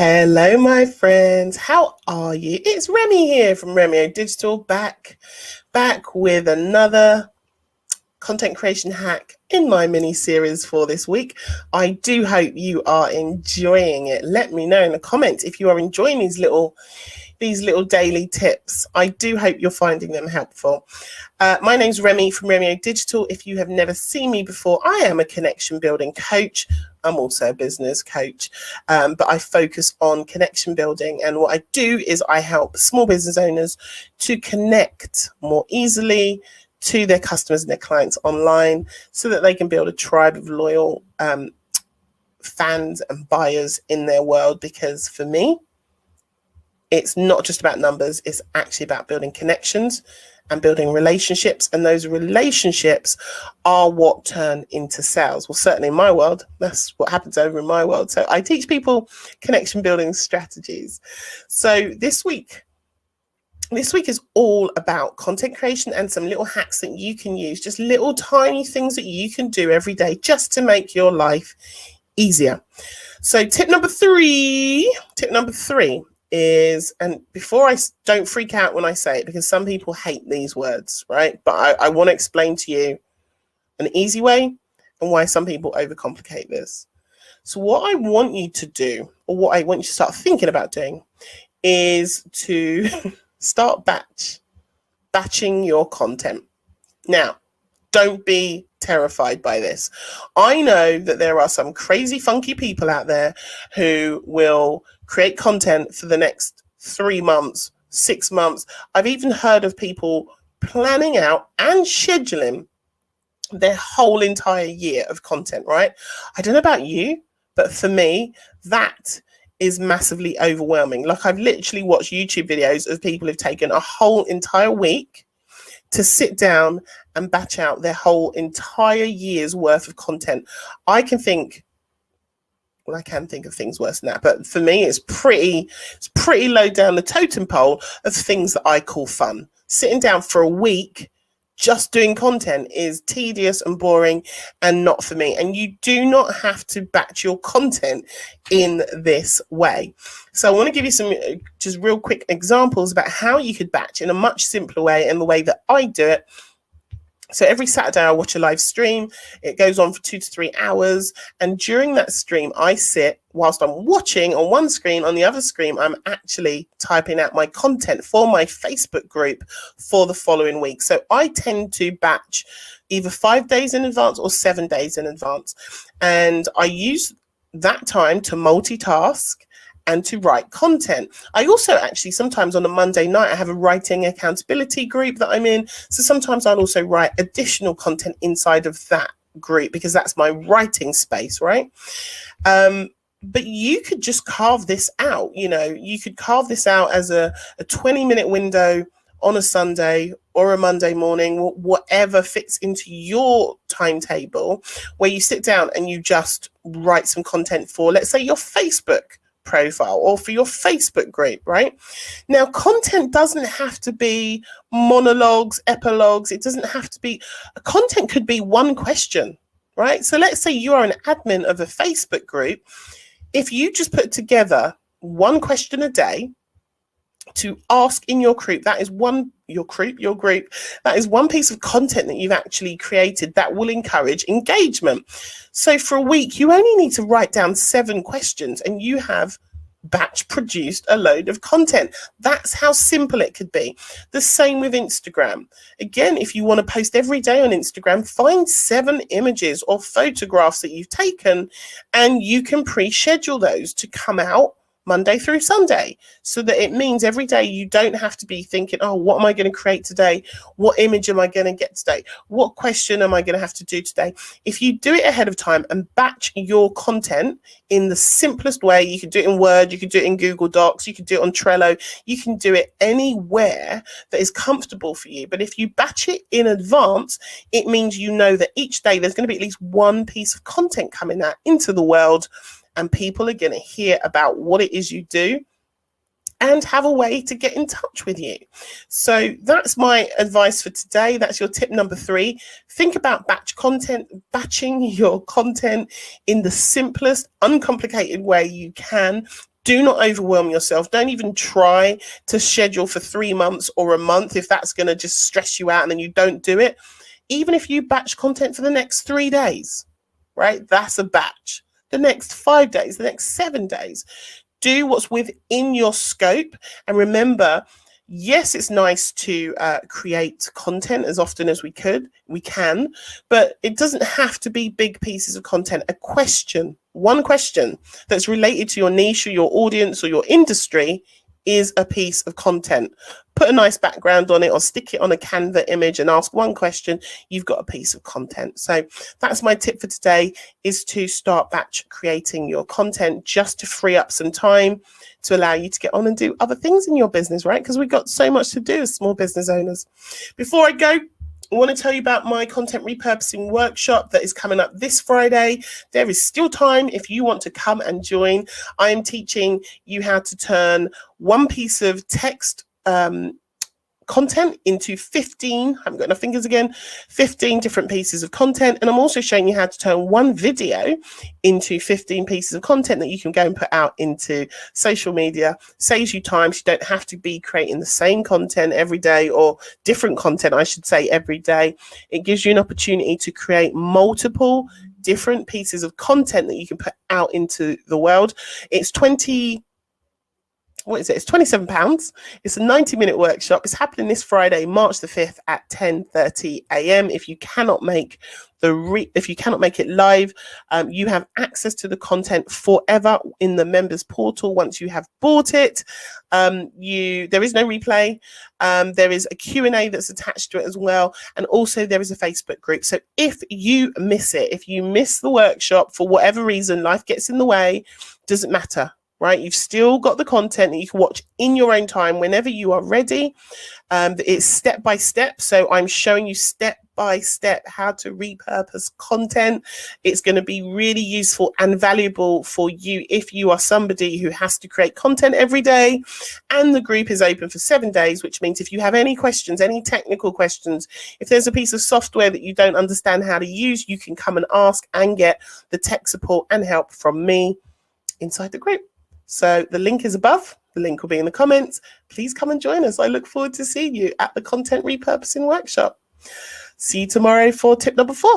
Hello, my friends. How are you? It's Remi here from Remi Digital, back with another content creation hack in my mini series for this week. I do hope you are enjoying it. Let me know in the comments if you are enjoying these little daily tips. I do hope you're finding them helpful. My name's Remi from Remi Digital. If you have never seen me before, I am a connection building coach. I'm also a business coach, but I focus on connection building. And what I do is I help small business owners to connect more easily to their customers and their clients online so that they can build a tribe of loyal fans and buyers in their world. Because for me, it's not just about numbers, it's actually about building connections and building relationships. And those relationships are what turn into sales. Well, certainly in my world, that's what happens over in my world. So I teach people connection building strategies. So this week is all about content creation and some little hacks that you can use, just little tiny things that you can do every day just to make your life easier. So tip number three is, and before don't freak out when I say it, because some people hate these words, right? But I want to explain to you an easy way and why some people overcomplicate this. So what I want you to do, or what I want you to start thinking about doing, is to start batching your content. Now, don't be terrified by this. I know that there are some crazy funky people out there who will create content for the next 3 months, 6 months. I've even heard of people planning out and scheduling their whole entire year of content, right? I don't know about you, but for me, that is massively overwhelming. Like, I've literally watched YouTube videos of people who've taken a whole entire week to sit down and batch out their whole entire year's worth of content. I can think of things worse than that, but for me, it's pretty low down the totem pole of things that I call fun. Sitting down for a week just doing content is tedious and boring and not for me. And you do not have to batch your content in this way. So I want to give you some just real quick examples about how you could batch in a much simpler way, and the way that I do it. So every Saturday I watch a live stream. It goes on for 2 to 3 hours. And during that stream, I sit whilst I'm watching on one screen. On the other screen, I'm actually typing out my content for my Facebook group for the following week. So I tend to batch either 5 days in advance or 7 days in advance. And I use that time to multitask and to write content. I also actually sometimes on a Monday night, I have a writing accountability group that I'm in. So sometimes I'll also write additional content inside of that group because that's my writing space, right? But you could just carve this out. You could carve this out as a 20-minute window on a Sunday or a Monday morning, whatever fits into your timetable, where you sit down and you just write some content for, let's say, your Facebook profile or for your Facebook group, right? Now, content doesn't have to be monologues, epilogues. It doesn't have to be, content could be one question, right? So let's say you are an admin of a Facebook group. If you just put together one question a day to ask in your group, that is one piece of content that you've actually created that will encourage engagement. So for a week, you only need to write down 7 questions and you have batch produced a load of content. That's how simple it could be. The same with Instagram. Again, if you want to post every day on Instagram, find 7 images or photographs that you've taken, and you can pre-schedule those to come out Monday through Sunday, so that it means every day you don't have to be thinking, oh, what am I going to create today? What image am I going to get today? What question am I going to have to do today? If you do it ahead of time and batch your content in the simplest way, you can do it in Word, you can do it in Google Docs, you can do it on Trello, you can do it anywhere that is comfortable for you. But if you batch it in advance, it means you know that each day there's going to be at least one piece of content coming out into the world, and people are going to hear about what it is you do and have a way to get in touch with you. So that's my advice for today. That's your tip number 3. Think about batching your content in the simplest, uncomplicated way you can. Do not overwhelm yourself. Don't even try to schedule for 3 months or a month if that's going to just stress you out and then you don't do it. Even if you batch content for the next 3 days, right? That's a batch. The next 5 days, the next 7 days. Do what's within your scope. And remember, yes, it's nice to create content as often as we can, but it doesn't have to be big pieces of content. One question that's related to your niche or your audience or your industry is a piece of content. Put a nice background on it or stick it on a Canva image and ask one question. You've got a piece of content. So that's my tip for today, is to start batch creating your content just to free up some time to allow you to get on and do other things in your business, right? Because we've got so much to do as small business owners. Before I go, I want to tell you about my content repurposing workshop that is coming up this Friday. There is still time if you want to come and join. I am teaching you how to turn one piece of text content into 15, I haven't got enough fingers again, 15 different pieces of content. And I'm also showing you how to turn one video into 15 pieces of content that you can go and put out into social media. Saves you time. So you don't have to be creating the same content every day, or different content, I should say, every day. It gives you an opportunity to create multiple different pieces of content that you can put out into the world. It's It's £27. It's a 90-minute workshop. It's happening this Friday, March the 5th at 10:30 a.m. If you cannot make it live, you have access to the content forever in the members portal once you have bought it. There is no replay. There is a Q&A that's attached to it as well. And also there is a Facebook group. So if you miss it, if you miss the workshop for whatever reason, life gets in the way, doesn't matter. Right, you've still got the content that you can watch in your own time whenever you are ready. It's step by step, so I'm showing you step by step how to repurpose content. It's going to be really useful and valuable for you if you are somebody who has to create content every day. And the group is open for 7 days, which means if you have any questions, any technical questions, if there's a piece of software that you don't understand how to use, you can come and ask and get the tech support and help from me inside the group. So the link is above. The link will be in the comments. Please come and join us. I look forward to seeing you at the Content Repurposing Workshop. See you tomorrow for tip number 4.